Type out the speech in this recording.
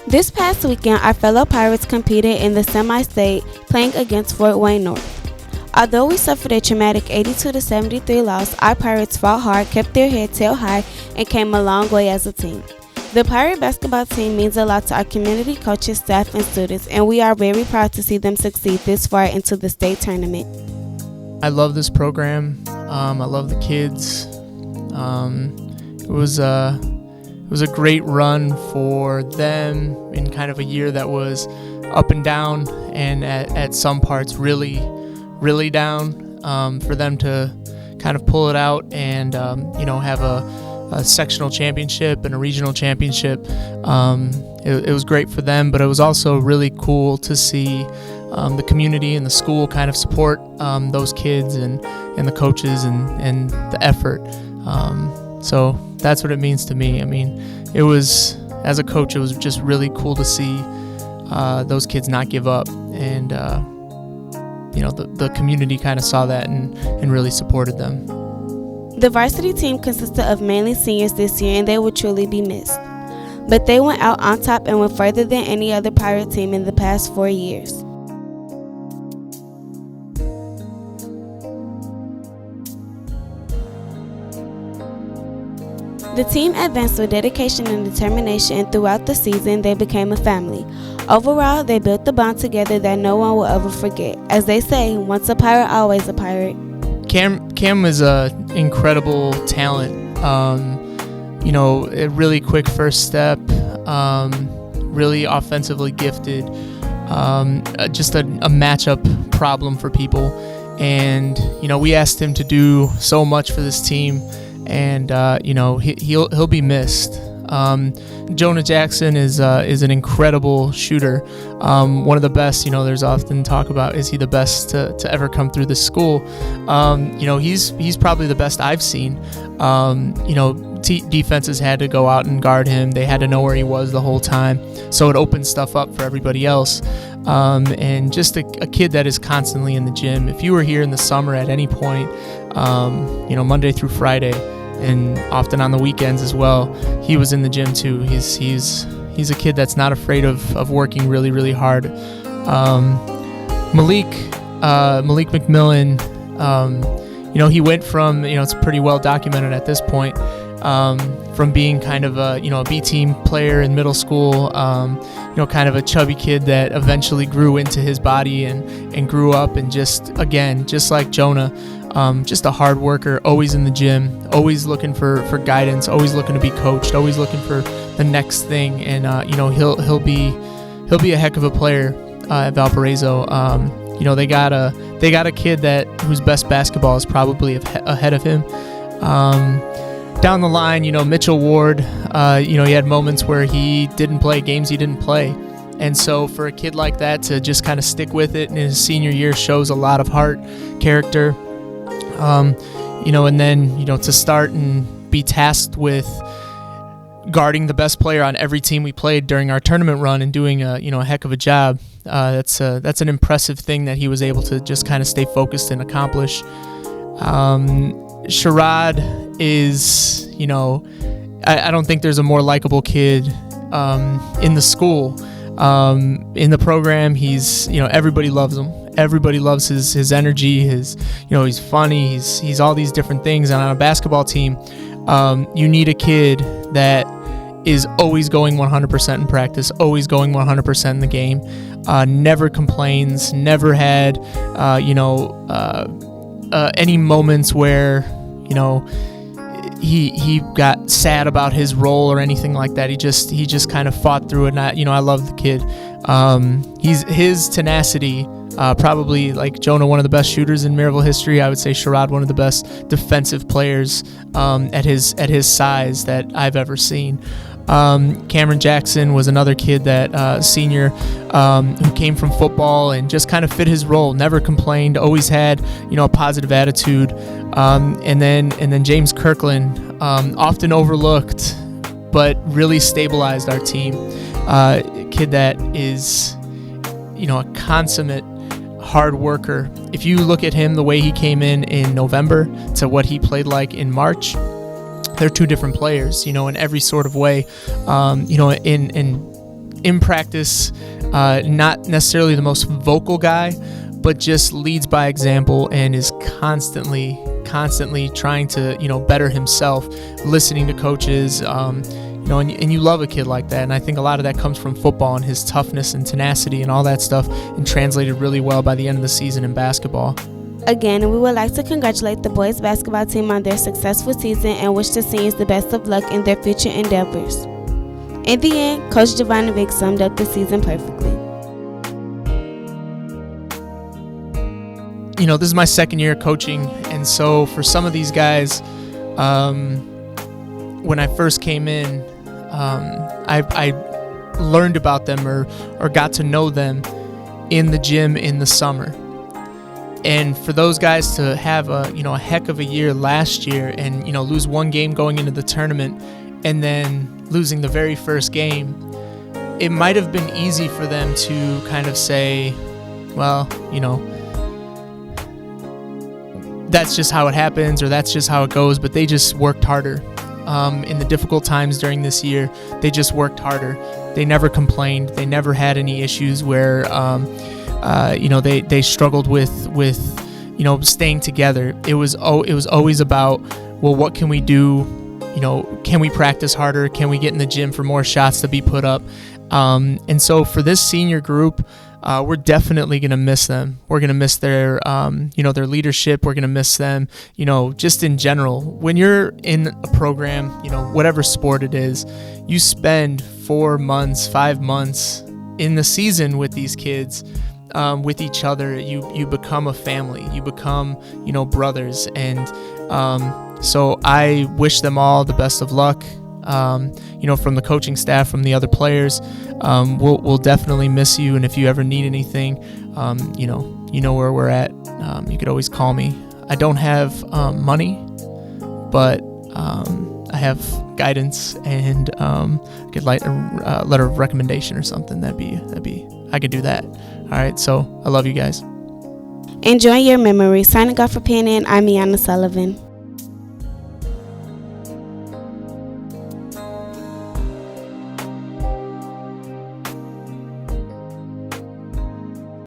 This past weekend, our fellow Pirates competed in the semi-state, playing against Fort Wayne North. Although we suffered a traumatic 82-73 loss, our Pirates fought hard, kept their heads held high, and came a long way as a team. The Pirate basketball team means a lot to our community, coaches, staff, and students, and we are very proud to see them succeed this far into the state tournament. I love this program. I love the kids. It was a great run for them in kind of a year that was up and down, and at some parts really, really down. For them to kind of pull it out and have a sectional championship and a regional championship. It was great for them, but it was also really cool to see the community and the school kind of support those kids and the coaches and the effort. So that's what it means to me. I mean, it was, as a coach, it was just really cool to see those kids not give up, and the community kind of saw that and really supported them. The varsity team consisted of mainly seniors this year, and they will truly be missed. But they went out on top and went further than any other Pirate team in the past 4 years. The team advanced with dedication and determination, and throughout the season, they became a family. Overall, they built the bond together that no one will ever forget. As they say, once a Pirate, always a Pirate. Cam is an incredible talent. A really quick first step, really offensively gifted, just a matchup problem for people. And, we asked him to do so much for this team, and, he'll be missed. Jonah Jackson is an incredible shooter, one of the best. There's often talk about, is he the best to ever come through this school? He's probably the best I've seen. Defenses had to go out and guard him. They had to know where he was the whole time, so it opened stuff up for everybody else. And just a kid that is constantly in the gym. If you were here in the summer at any point, Monday through Friday, and often on the weekends as well, he was in the gym too. He's a kid that's not afraid of working really, really hard. Malik McMillan, he went from, it's pretty well documented at this point, from being kind of a B team player in middle school, kind of a chubby kid that eventually grew into his body and grew up, and just like Jonah, just a hard worker, always in the gym, always looking for guidance, always looking to be coached, always looking for the next thing. And he'll be a heck of a player at Valparaiso. They got a kid whose best basketball is probably ahead of him. Down the line, Mitchell Ward, he had moments where he didn't play, games he didn't play. And so for a kid like that to just kind of stick with it in his senior year shows a lot of heart, character. And then, to start and be tasked with guarding the best player on every team we played during our tournament run and doing a heck of a job. That's an impressive thing that he was able to just kind of stay focused and accomplish. Sherrod is, I don't think there's a more likable kid in the school. In the program, he's, everybody loves him. Everybody loves his energy, he's funny, he's all these different things. And on a basketball team, you need a kid that is always going 100% in practice, always going 100% in the game, never complains, never had, any moments where, he got sad about his role or anything like that. He just kind of fought through it. And I love the kid. His tenacity, probably, like Jonah, one of the best shooters in Merrillville history. I would say Sherrod, one of the best defensive players at his size that I've ever seen. Cameron Jackson was another kid that senior who came from football and just kind of fit his role, never complained, always had a positive attitude. And then James Kirkland, often overlooked, but really stabilized our team. A kid that is a consummate hard worker. If you look at him, the way he came in November to what he played like in March, they're two different players, in every sort of way. In in practice, not necessarily the most vocal guy, but just leads by example and is constantly trying to, better himself, listening to coaches, and you love a kid like that. And I think a lot of that comes from football and his toughness and tenacity and all that stuff, and translated really well by the end of the season in basketball. Again, we would like to congratulate the boys basketball team on their successful season and wish the seniors the best of luck in their future endeavors. In the end, Coach Jovanovic summed up the season perfectly. This is my second year coaching, and so for some of these guys, when I first came in, I learned about them or got to know them in the gym in the summer. And for those guys to have a heck of a year last year and lose one game going into the tournament and then losing the very first game, it might have been easy for them to kind of say, well, that's just how it happens, or that's just how it goes. But they just worked harder. In the difficult times during this year, they just worked harder. They never complained. They never had any issues where they struggled with staying together. It was always about, well, what can we do? Can we practice harder? Can we get in the gym for more shots to be put up? And so for this senior group, we're definitely going to miss them. We're going to miss their their leadership. We're going to miss them, just in general. When you're in a program, whatever sport it is, you spend 4 months, 5 months in the season with these kids, with each other. You become a family. You become, brothers. And so I wish them all the best of luck. From the coaching staff, from the other players. We'll definitely miss you, and if you ever need anything, you know where we're at. You could always call me. I don't have money, but I have guidance, and could like a letter of recommendation or something. That'd be I could do that. All right, so I love you guys. Enjoy your memories. Signing off for PNN, I'm Meyianna Sullivan.